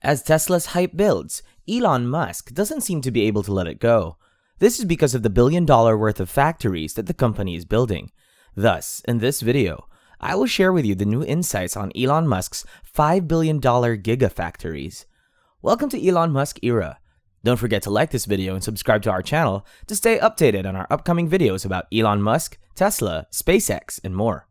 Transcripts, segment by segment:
As Tesla's hype builds, Elon Musk doesn't seem to be able to let it go. This is because of the $1 billion worth of factories that the company is building. Thus, in this video, I will share with you the new insights on Elon Musk's $5 billion Gigafactories. Welcome to Elon Musk Era. Don't forget to like this video and subscribe to our channel to stay updated on our upcoming videos about Elon Musk, Tesla, SpaceX, and more.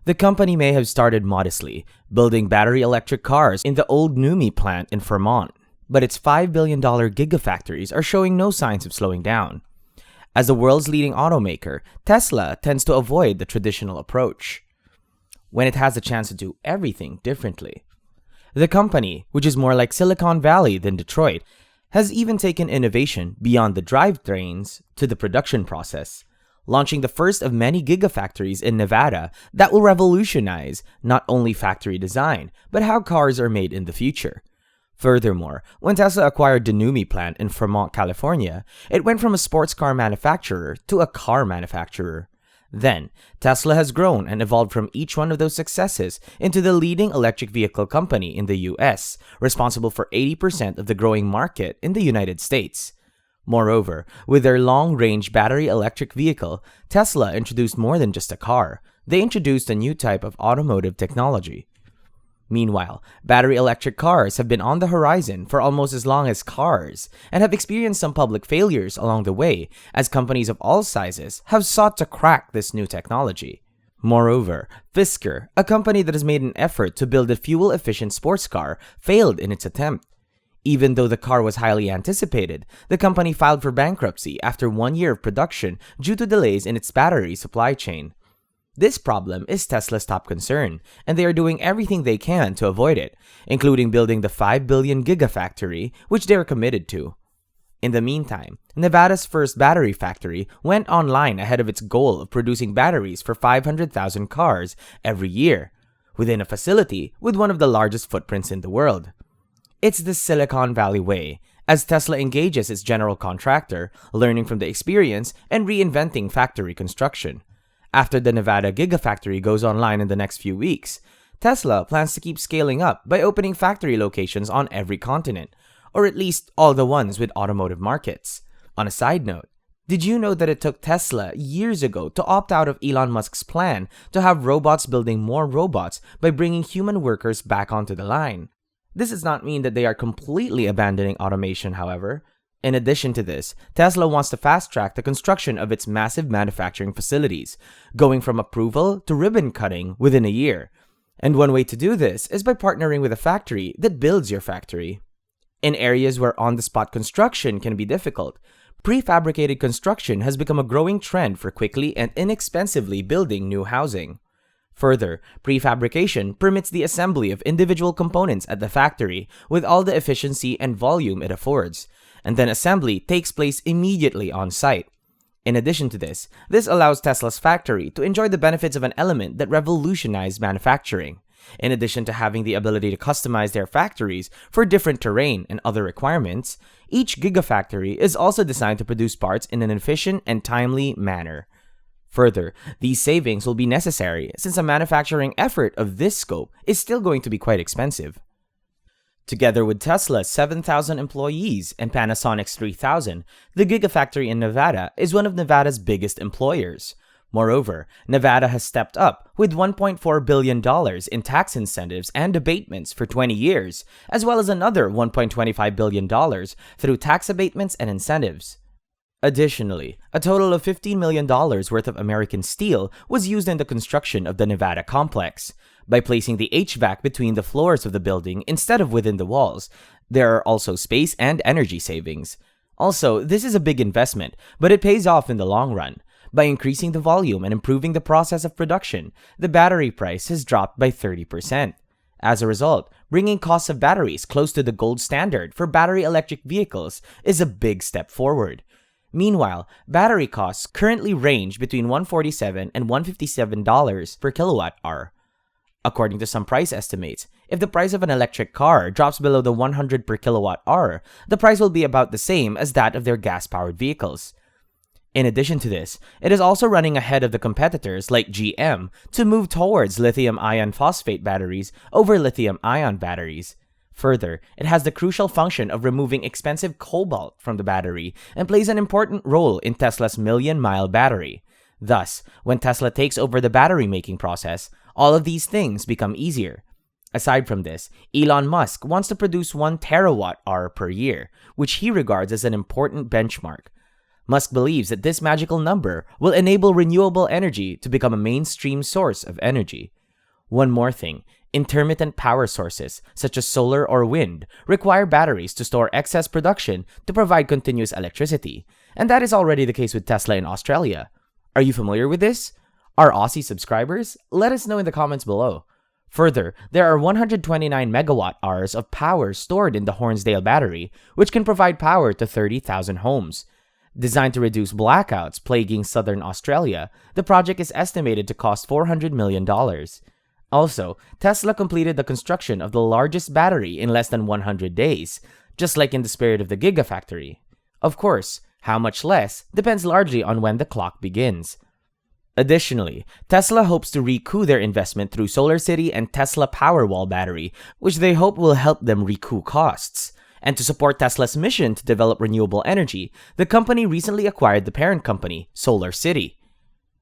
The company may have started modestly, building battery electric cars in the old Noone plant in Vermont, but its $5 billion Gigafactories are showing no signs of slowing down. As the world's leading automaker, Tesla tends to avoid the traditional approach when it has a chance to do everything differently. The company, which is more like Silicon Valley than Detroit, has even taken innovation beyond the drivetrains to the production process, launching the first of many Gigafactories in Nevada that will revolutionize not only factory design, but how cars are made in the future. Furthermore, when Tesla acquired the Noone plant in Vermont, California, it went from a sports car manufacturer to a car manufacturer. Then, Tesla has grown and evolved from each one of those successes into the leading electric vehicle company in the US, responsible for 80% of the growing market in the United States. Moreover, with their long-range battery electric vehicle, Tesla introduced more than just a car. They introduced a new type of automotive technology. Meanwhile, battery electric cars have been on the horizon for almost as long as cars and have experienced some public failures along the way as companies of all sizes have sought to crack this new technology. Moreover, Fisker, a company that has made an effort to build a fuel-efficient sports car, failed in its attempt. Even though the car was highly anticipated, the company filed for bankruptcy after 1 year of production due to delays in its battery supply chain. This problem is Tesla's top concern, and they are doing everything they can to avoid it, including building the $5 billion Gigafactory, which they are committed to. In the meantime, Nevada's first battery factory went online ahead of its goal of producing batteries for 500,000 cars every year, within a facility with one of the largest footprints in the world. It's the Silicon Valley way, as Tesla engages its general contractor, learning from the experience and reinventing factory construction. After the Nevada Gigafactory goes online in the next few weeks, Tesla plans to keep scaling up by opening factory locations on every continent, or at least all the ones with automotive markets. On a side note, did you know that it took Tesla years ago to opt out of Elon Musk's plan to have robots building more robots by bringing human workers back onto the line? This does not mean that they are completely abandoning automation, however. In addition to this, Tesla wants to fast-track the construction of its massive manufacturing facilities, going from approval to ribbon cutting within a year. And one way to do this is by partnering with a factory that builds your factory. In areas where on-the-spot construction can be difficult, prefabricated construction has become a growing trend for quickly and inexpensively building new housing. Further, prefabrication permits the assembly of individual components at the factory with all the efficiency and volume it affords, and then assembly takes place immediately on site. In addition to this allows Tesla's factory to enjoy the benefits of an element that revolutionized manufacturing. In addition to having the ability to customize their factories for different terrain and other requirements, each Gigafactory is also designed to produce parts in an efficient and timely manner. Further, these savings will be necessary since a manufacturing effort of this scope is still going to be quite expensive. Together with Tesla's 7,000 employees and Panasonic's 3,000, the Gigafactory in Nevada is one of Nevada's biggest employers. Moreover, Nevada has stepped up with $1.4 billion in tax incentives and abatements for 20 years, as well as another $1.25 billion through tax abatements and incentives. Additionally, a total of $15 million worth of American steel was used in the construction of the Nevada complex. By placing the HVAC between the floors of the building instead of within the walls, there are also space and energy savings. Also, this is a big investment, but it pays off in the long run. By increasing the volume and improving the process of production, the battery price has dropped by 30%. As a result, bringing costs of batteries close to the gold standard for battery electric vehicles is a big step forward. Meanwhile, battery costs currently range between $147 and $157 per kilowatt-hour. According to some price estimates, if the price of an electric car drops below the $100 per kilowatt-hour, the price will be about the same as that of their gas-powered vehicles. In addition to this, it is also running ahead of the competitors like GM to move towards lithium iron phosphate batteries over lithium ion batteries. Further, it has the crucial function of removing expensive cobalt from the battery and plays an important role in Tesla's million-mile battery. Thus, when Tesla takes over the battery-making process, all of these things become easier. Aside from this, Elon Musk wants to produce 1 terawatt-hour per year, which he regards as an important benchmark. Musk believes that this magical number will enable renewable energy to become a mainstream source of energy. One more thing, intermittent power sources, such as solar or wind, require batteries to store excess production to provide continuous electricity, and that is already the case with Tesla in Australia. Are you familiar with this? Our Aussie subscribers? Let us know in the comments below. Further, there are 129 megawatt-hours of power stored in the Hornsdale battery, which can provide power to 30,000 homes. Designed to reduce blackouts plaguing southern Australia, the project is estimated to cost $400 million. Also, Tesla completed the construction of the largest battery in less than 100 days, just like in the spirit of the Gigafactory. Of course, how much less depends largely on when the clock begins. Additionally, Tesla hopes to recoup their investment through SolarCity and Tesla Powerwall battery, which they hope will help them recoup costs. And to support Tesla's mission to develop renewable energy, the company recently acquired the parent company, SolarCity.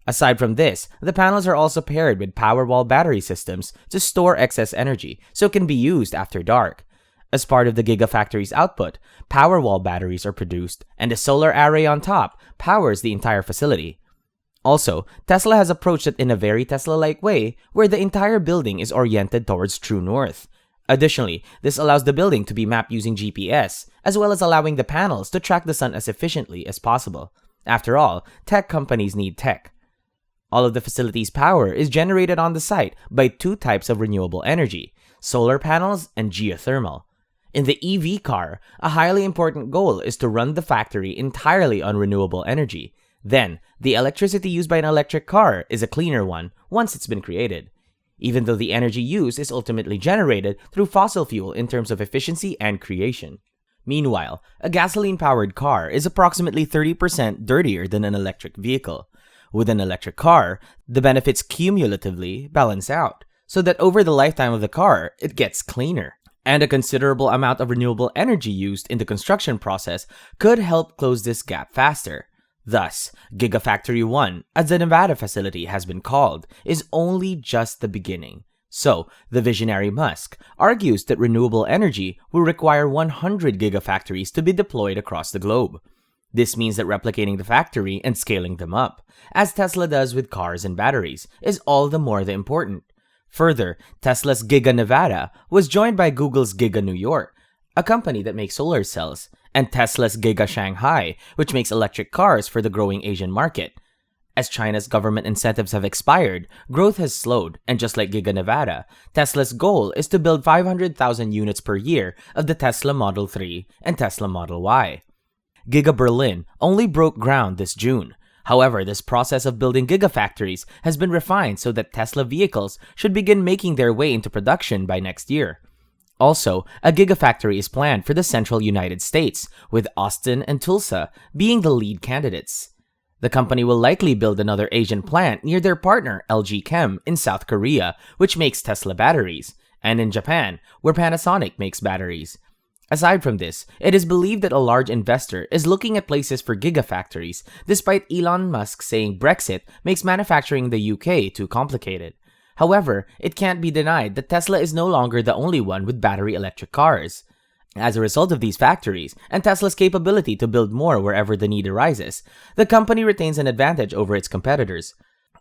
Aside from this, the panels are also paired with Powerwall battery systems to store excess energy so it can be used after dark. As part of the Gigafactory's output, Powerwall batteries are produced, and the solar array on top powers the entire facility. Also, Tesla has approached it in a very Tesla-like way, where the entire building is oriented towards true north. Additionally, this allows the building to be mapped using GPS, as well as allowing the panels to track the sun as efficiently as possible. After all, tech companies need tech. All of the facility's power is generated on the site by 2 types of renewable energy, solar panels and geothermal. In the EV car, a highly important goal is to run the factory entirely on renewable energy. Then, the electricity used by an electric car is a cleaner one once it's been created, even though the energy used is ultimately generated through fossil fuel in terms of efficiency and creation. Meanwhile, a gasoline-powered car is approximately 30% dirtier than an electric vehicle. With an electric car, the benefits cumulatively balance out, so that over the lifetime of the car, it gets cleaner. And a considerable amount of renewable energy used in the construction process could help close this gap faster. Thus, Gigafactory 1, as the Nevada facility has been called, is only just the beginning. So, the visionary Musk argues that renewable energy will require 100 gigafactories to be deployed across the globe. This means that replicating the factory and scaling them up, as Tesla does with cars and batteries, is all the more important. Further, Tesla's Giga Nevada was joined by Google's Giga New York, a company that makes solar cells, and Tesla's Giga Shanghai, which makes electric cars for the growing Asian market. As China's government incentives have expired, growth has slowed, and just like Giga Nevada, Tesla's goal is to build 500,000 units per year of the Tesla Model 3 and Tesla Model Y. Giga Berlin only broke ground this June. However, this process of building gigafactories has been refined so that Tesla vehicles should begin making their way into production by next year. Also, a gigafactory is planned for the central United States, with Austin and Tulsa being the lead candidates. The company will likely build another Asian plant near their partner LG Chem in South Korea, which makes Tesla batteries, and in Japan, where Panasonic makes batteries. Aside from this, it is believed that a large investor is looking at places for gigafactories, despite Elon Musk saying Brexit makes manufacturing in the UK too complicated. However, it can't be denied that Tesla is no longer the only one with battery electric cars. As a result of these factories, and Tesla's capability to build more wherever the need arises, the company retains an advantage over its competitors.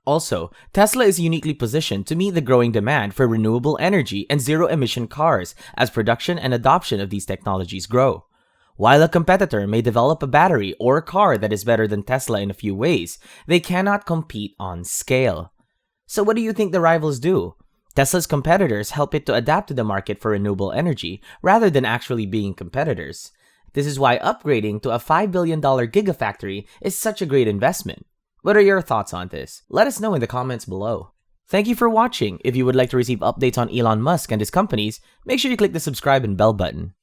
Also, Tesla is uniquely positioned to meet the growing demand for renewable energy and zero-emission cars as production and adoption of these technologies grow. While a competitor may develop a battery or a car that is better than Tesla in a few ways, they cannot compete on scale. So what do you think the rivals do? Tesla's competitors help it to adapt to the market for renewable energy rather than actually being competitors. This is why upgrading to a $5 billion gigafactory is such a great investment. What are your thoughts on this? Let us know in the comments below. Thank you for watching. If you would like to receive updates on Elon Musk and his companies, make sure you click the subscribe and bell button.